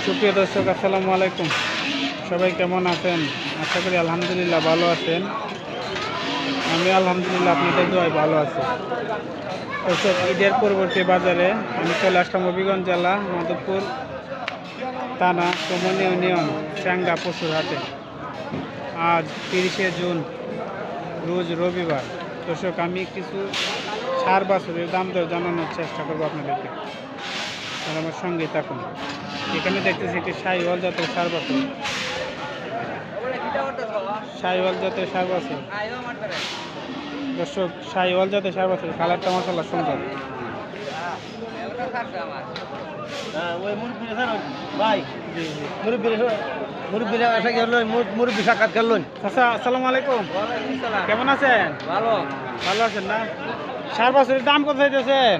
সুপ্রিয় দর্শক, আসসালামু আলাইকুম। সবাই কেমন আছেন? আশা করি আলহামদুলিল্লাহ ভালো আছেন। আমি আলহামদুলিল্লাহ আপনাদের দোয়ায় ভালো আছি। দর্শক, ঈদের পরবর্তী বাজারে আমি চলে আসলাম হবিগঞ্জ জেলা মাধবপুর থানা কমনি ইউনিয়ন স্যাঙ্গা পশুর হাটে। আজ 30শে জুন, রোজ রবিবার। দর্শক, আমি কিছু সার বাছুরের দাম দর জানানোর চেষ্টা করবো আপনাদেরকে, আর আমার সঙ্গে থাকুন। এখানে দেখতেছি একটি শাহিওয়াল জাতের সার বাছুর। শাহিওয়াল জাতের সার বাছুর। দর্শক, শাহিওয়াল জাতের সার বাছুর, কালারটা মাশাআল্লাহ সুন্দর। আসসালামু আলাইকুম, কেমন আছেন? ভালো আছেন না? সার বাছুরের দাম কত চাইতেছেন?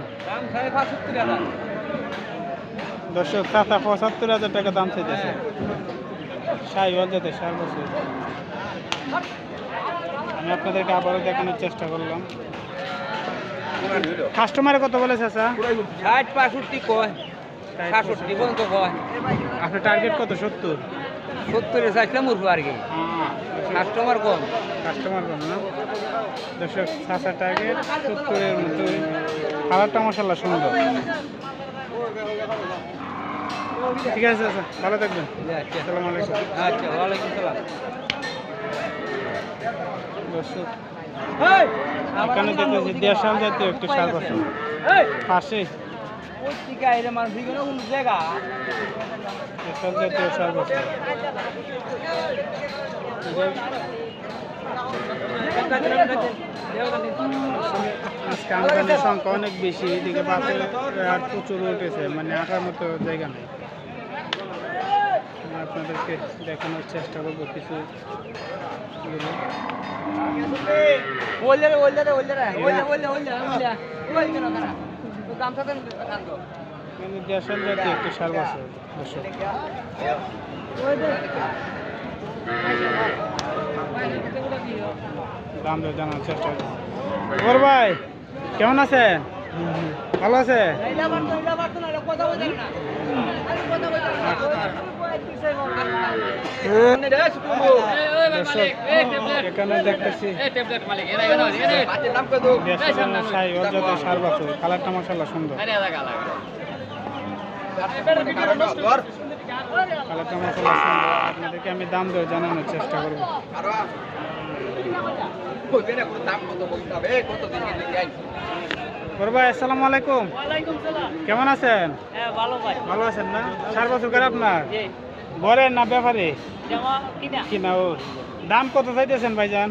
দর্শক, 75,000 টাকা দাম চাইতেছে শাহিওয়াল জাতের সার বাছুর। আমি আপনাদেরকে আবারও দেখানোর চেষ্টা করলাম। কাস্টমারে কত বলেছে? স্যার 60-65 কয়, 67 পর্যন্ত কয়। আপনার টার্গেট কত? 70? 70 চাইছিলাম উঠবো আর কি, কাস্টমার কম। কাস্টমার কম না? দর্শক, সাসার টার্গেট 70-এর মতোই। কালারটা মাশাআল্লাহ সুন্দর। ঠিক আছে স্যার, ভালো থাকবেন। আসসালামু আলাইকুম। আচ্ছা, ওয়ালাইকুম সালাম। দর্শক, এখানে দেখতেছি দেশাল জাতীয় একটি সার বাছুর পাশে। দেশাল জাতীয় সার বাছুর। আজকে আমদানির সংখ্যা অনেক বেশি, এদিকে বাসে আর প্রচুর উঠেছে, মানে আসার মতো জায়গা নেই। আমি আপনাদেরকে দেখানোর চেষ্টা করবো কিছু। দেশাল জাতীয় একটি সার বাছুর। দর্শক, দাম দর জানার চেষ্টা করবো। ওর ভাই, কেমন আছে? ভালো আছে? এখানে দেখতেছি শাহিওয়াল জাতের সার বাছুর, কালারটা মাশাআল্লাহ সুন্দর। কালারটা মাশাআল্লাহ সুন্দর। আপনাদেরকে আমি দাম দর জানানোর চেষ্টা করবো। ভাই, আসসালামু আলাইকুম। কেমন আছেন? ভালো আছেন না? সার বাছুর কার আপনার? বলেন না ব্যাপারে কিনা? ও দাম কত চাইতেছেন ভাইজান?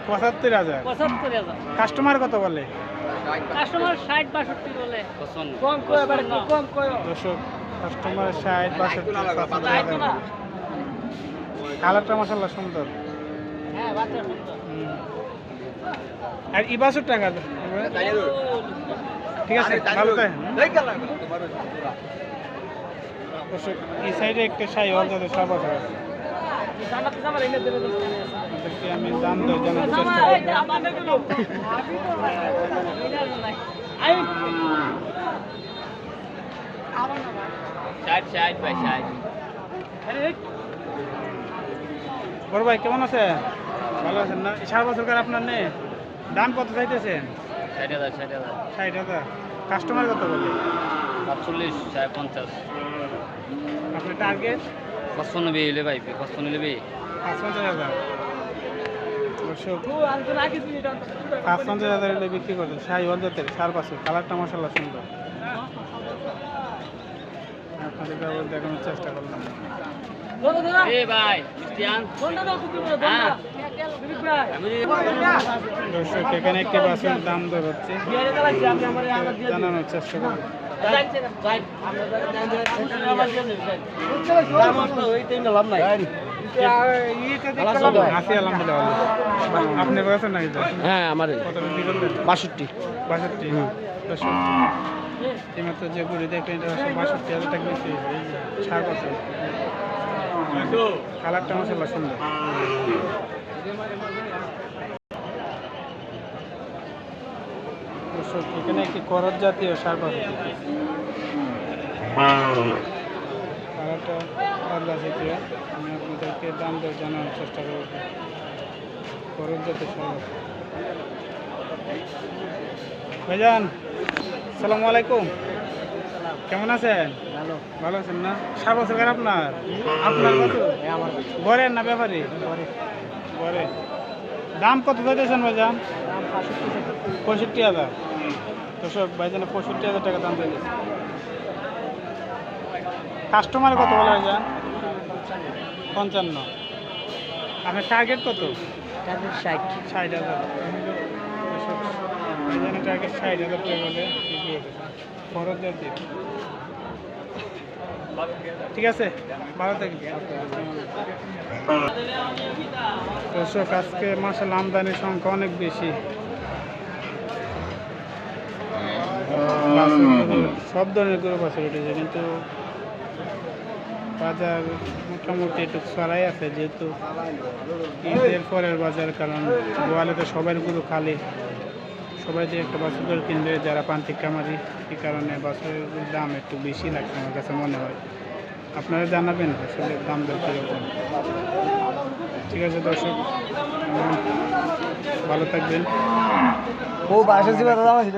85,000। কাস্টমার কত বলে? কাস্টমার 60-62 বলে। দর্শক, কাস্টমার 60-62। কালারটা মাশাআল্লাহ সুন্দর। আর ই বাছুর টাকা ঠিক আছে, ভালো থাকেন। দর্শক, এই সাইডে একটা শাহিওয়াল জাতের সার বাছুর আছে। আমি দাম দর জানার চেষ্টা করব। ভাই, কেমন আছে? ভালো আছেন না? সার বাছুর কার আপনার নেই? দাম কত চাইতেছেন? 60,000। কাস্টমার কত বলে? 45-50। আপনার টার্গেট? 55 হলে ভাই, 55 হলে ভাই। 55,000। 55,000 হলে বিক্রি করবেন শাহিওয়াল জাতের সার বাছুর, কালারটা মাশাআল্লাহ সুন্দর। আপনাদেরকে আবার দেখানোর চেষ্টা করলাম। দর্শক, এখানে একটি বাছুর দাম দর হচ্ছে, জানানোর চেষ্টা করব। আপনি বলছেন নাকি? হ্যাঁ, আমার কত বিক্রি করলেন? 62। 62। দর্শক, এইমাত্র যে গুড়ি দেখলেন, এটা 62,000 টাকা বেশি। সার বাছুর, কালারটা মাশাআল্লাহ সুন্দর। দর্শক এখানে একটি করজ জাতীয় সার পাবে আর একটা পাতলা জাতীয় আমি আপনাদেরকে দাম দর জানানোর চেষ্টা করব করজ জাতীয় সার ভাইজান আসসালামু আলাইকুম কেমন আছেন ভালো ভালো আছেন না সার বছর কেন আপনার আপনার কত আমার ঘরের না ব্যাপারী ঘরে দাম কত চাইতেছেন ভাইজান দাম 65,000 দর্শক ভাইজানে 65,000 টাকা দাম চাইতেছে কাস্টমার কত বলে ভাইজান 55 আপনার টার্গেট কত তাদের 60 60,000 দর্শক ভাইজানের টার্গেট 60,000 টাকা বলে বিক্রি করতেছে খরচ দিয়ে ঠিক আছে ভালো থাকি দর্শক আজকে মাসাল আমদানির সংখ্যা অনেক বেশি সব ধরনের গরু বাছুর উঠেছে কিন্তু বাজার মোটামুটি একটু ছড়াই আছে যেহেতু ঈদের পরের বাজার কারণ গোয়ালে তো সবার গরু খালি সবাই যে একটা বাছুর গরু কিনবে যারা প্রান্তিক কামারি এই কারণে বাছুরের দাম একটু বেশি লাগছে আমার কাছে মনে হয় আপনারা জানাবেন আসলে দাম দর কীরকম ঠিক আছে দর্শক ভালো থাকবেন ও 62 দাম আছে